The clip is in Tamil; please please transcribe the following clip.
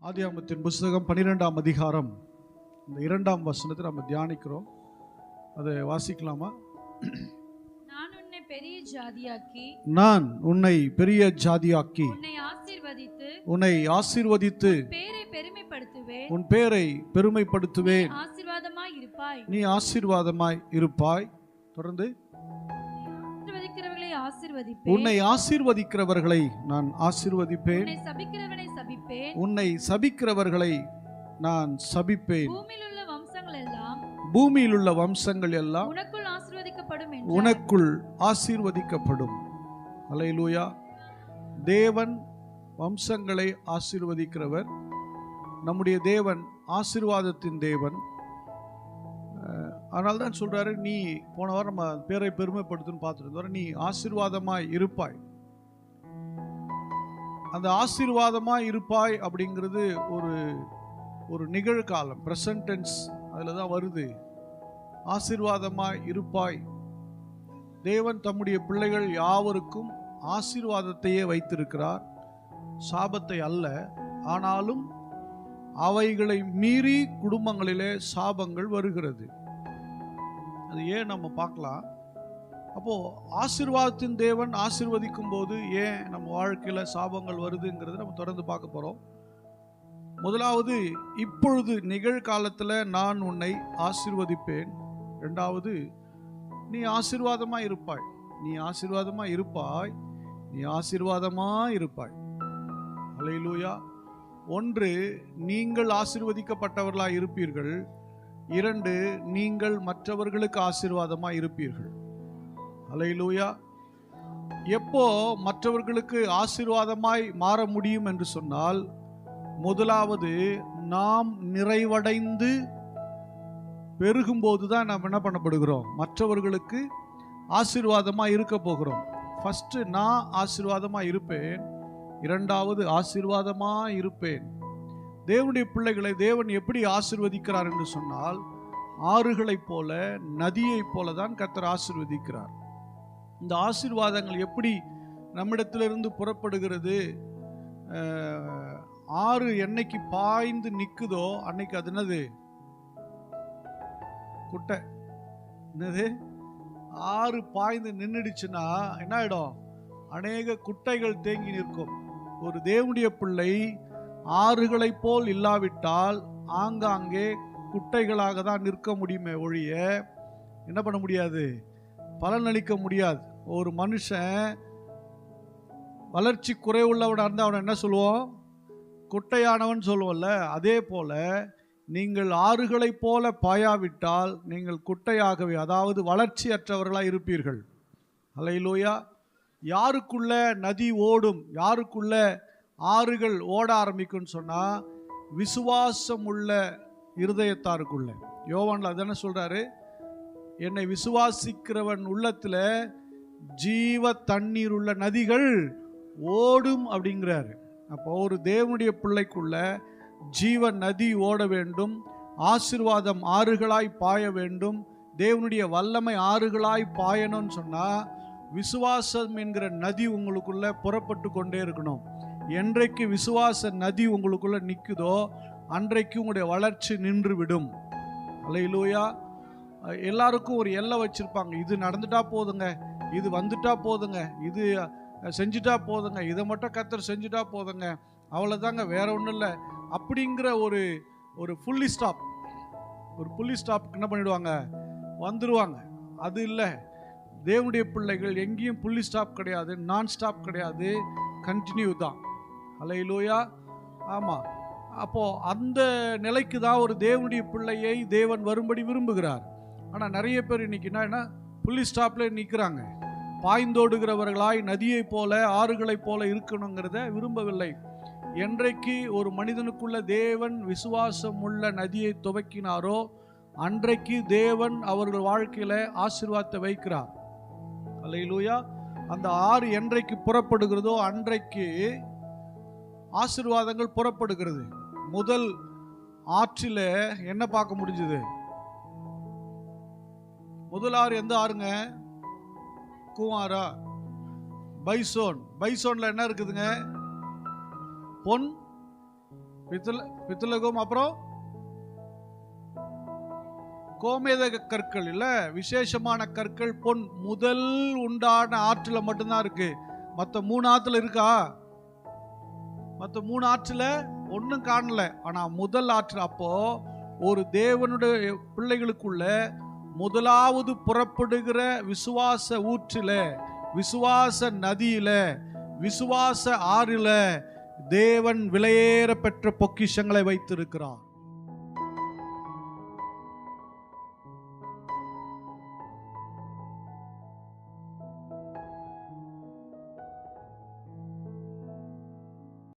ஆதியாகமத்தின் புஸ்தகம் 12ஆம் அதிகாரம் இந்த 2ஆம் வசனத்தை நம்ம தியானிக்கிறோம். அதை வாசிக்கலாமா? நான் உன்னை பெரிய ஜாதியாக்கி உன்னை ஆசீர்வதித்து உன் பேரை பெருமைப்படுத்துவேன். நீ ஆசீர்வாதமாய் இருப்பாய். தொடர்ந்து உன்னை ஆசீர்வதிக்கிறவர்களை நான் ஆசீர்வதிப்பேன், உன்னை சபிக்கிறவர்களை நான் சபிப்பேன். பூமியில் உள்ள வம்சங்கள் எல்லாம் உனக்குள் ஆசீர்வதிக்கப்படும். அல்லேலூயா. தேவன் வம்சங்களை ஆசீர்வதிக்கிறவர். நம்முடைய தேவன் ஆசீர்வாதத்தின் தேவன். அதனால தான் சொல்றாரு, நீ போன வாரம் நம்ம பேரை பெருமைப்படுத்துன்னு பார்த்துட்டு நீ ஆசீர்வாதமாய் இருப்பாய். அந்த ஆசீர்வாதமாய் இருப்பாய் அப்படிங்கிறது ஒரு நிகழ்காலம், பிரசன்ட் டென்ஸ், அதில் தான் வருது. ஆசீர்வாதமாய் இருப்பாய். தேவன் தம்முடைய பிள்ளைகள் யாவருக்கும் ஆசீர்வாதத்தையே வைத்திருக்கிறார், சாபத்தை அல்ல. ஆனாலும் அவைகளை மீறி குடும்பங்களிலே சாபங்கள் வருகிறது. அது ஏன் நம்ம பார்க்கலாம். அப்போ ஆசீர்வாதத்தின் தேவன் ஆசீர்வதிக்கும் போது ஏன் நம்ம வாழ்க்கையில சாபங்கள் வருதுங்கிறது நம்ம தொடர்ந்து பார்க்க போறோம். முதலாவது, இப்பொழுது நிகழ்காலத்தில் நான் உன்னை ஆசீர்வதிப்பேன். இரண்டாவது, நீ ஆசீர்வாதமா இருப்பாய். நீ ஆசீர்வாதமா இருப்பாய். நீ ஆசீர்வாதமா இருப்பாய். அல்லேலூயா. ஒன்று, நீங்கள் ஆசீர்வதிக்கப்பட்டவர்களாய் இருப்பீர்கள். இரண்டு, நீங்கள் மற்றவர்களுக்கு ஆசீர்வாதமா இருப்பீர்கள். அல்லேலூயா. எப்போ மற்றவர்களுக்கு ஆசீர்வாதமாய் மாற முடியும் என்று சொன்னால், முதலாவது நாம் நிறைவடைந்து பெருகும்போது தான் நாம் என்ன பண்ணப்படுகிறோம், மற்றவர்களுக்கு ஆசீர்வாதமா இருக்க போகிறோம். ஃபர்ஸ்ட் நான் ஆசீர்வாதமா இருப்பேன், இரண்டாவது ஆசீர்வாதமா இருப்பேன். தேவனுடைய பிள்ளைகளை தேவன் எப்படி ஆசீர்வதிக்கிறார் என்று சொன்னால், ஆறுகளைப் போல, நதியைப் போல தான் கர்த்தர் ஆசீர்வதிக்கிறார். இந்த ஆசீர்வாதங்கள் எப்படி நம்மிடத்திலிருந்து புறப்படுகிறது? ஆறு என்னைக்கு பாய்ந்து நிக்குதோ அன்னைக்கு அது என்னது? குட்டை. என்னது? ஆறு பாய்ந்து நின்றுடுச்சுன்னா என்ன ஆயிடும்? அநேக குட்டைகள் தேங்கி நிற்கும். ஒரு தேவனுடைய பிள்ளை ஆறுகளைப் போல் இல்லாவிட்டால் ஆங்காங்கே குட்டைகளாக தான் நிற்க முடியுமே ஒழிய என்ன பண்ண முடியாது, பலனளிக்க முடியாது. ஒரு மனுஷன் வளர்ச்சி குறைவுள்ளவனாக இருந்தால் அவனை என்ன சொல்லுவோம்? குட்டையானவன் சொல்லுவோம்ல. அதே போல நீங்கள் ஆறுகளைப் போல பாயாவிட்டால் நீங்கள் குட்டையாகவே, அதாவது வளர்ச்சியற்றவர்களாக இருப்பீர்கள். அல்லேலூயா. யாருக்குள்ள நதி ஓடும், யாருக்குள்ள ஆறுகள் ஓட ஆரம்பிக்கும்னு சொன்னா, விசுவாசம் உள்ள இருதயத்தாருக்குள்ள. யோவான்ல அதானே சொல்றாரு, என்னை விசுவாசிக்கிறவன் உள்ளத்துல ஜீவ தண்ணீர் உள்ள நதிகள் ஓடும் அப்படிங்கிறாரு. அப்போ ஒரு தேவனுடைய பிள்ளைக்குள்ள ஜீவ நதி ஓட வேண்டும், ஆசீர்வாதம் ஆறுகளாய் பாய வேண்டும், தேவனுடைய வல்லமை ஆறுகளாய் பாயணும்னு சொன்னா விசுவாசம் என்கிற நதி உங்களுக்குள்ள புறப்பட்டு கொண்டே இருக்கணும். என்றைக்கு விசுவாச நதி உங்களுக்குள்ள நிற்குதோ அன்றைக்கு உங்களுடைய வளர்ச்சி நின்று விடும். அல்லேலூயா. எல்லாருக்கும் ஒரு எல்லை வச்சிருப்பாங்க. இது நடந்துட்டா போதுங்க, இது வந்துட்டா போதுங்க, இது செஞ்சுட்டா போதுங்க, இதை மட்டும் கர்த்தர் செஞ்சுட்டா போதுங்க, அவ்வளோதாங்க, வேற ஒன்றும் இல்லை அப்படிங்கிற ஒரு ஃபுல்லி ஸ்டாப் என்ன பண்ணிடுவாங்க, வந்துடுவாங்க. அது இல்லை. தேவனுடைய பிள்ளைகள் எங்கேயும் புள்ளி ஸ்டாப் கிடையாது, நான் ஸ்டாப் கிடையாது, கண்டினியூ தான். அல்லேலூயா. ஆமாம். அப்போது அந்த நிலைக்கு தான் ஒரு தேவனுடைய பிள்ளையை தேவன் வரும்படி விரும்புகிறார். ஆனால் நிறைய பேர் இன்னைக்கு என்ன புள்ளி ஸ்டாப்ல நிற்கிறாங்க. பாய்ந்தோடுகிறவர்களாய் நதியை போல ஆறுகளைப் போல இருக்கணுங்கிறத விரும்பவில்லை. என்றைக்கு ஒரு மனிதனுக்குள்ள தேவன் விசுவாசம் உள்ள நதியை துவக்கினாரோ அன்றைக்கு தேவன் அவர்கள் வாழ்க்கையில ஆசீர்வாதத்தை வைக்கிறார். அல்லேலூயா. அந்த ஆறு என்றைக்கு புறப்படுகிறதோ அன்றைக்கு ஆசீர்வாதங்கள் புறப்படுகிறது. முதல் ஆற்றில என்ன பார்க்க முடிஞ்சது? முதல் ஆறு எந்த ஆறுங்க? குமாரா, பைசோன். பைசோன்ல என்ன இருக்குதுங்க? பொன் பித்தலகம், அப்புறம் கோமேதக கற்கள் இல்ல, விசேஷமான கற்கள், பொன். முதல் உண்டான ஆற்றுல மட்டும்தான் இருக்கு. மற்ற 3 ஆற்றுல இருக்கா? மற்ற 3 ஆற்றுல ஒன்றும் காணல. ஆனா முதல் ஆற்று. அப்போ ஒரு தேவனுடைய பிள்ளைகளுக்குள்ள முதலாவது புறப்படுகிற விசுவாச ஊற்றில, விசுவாச நதியில, விசுவாச ஆறில தேவன் விலையேற பெற்ற பொக்கிஷங்களை வைத்திருக்கிறார்.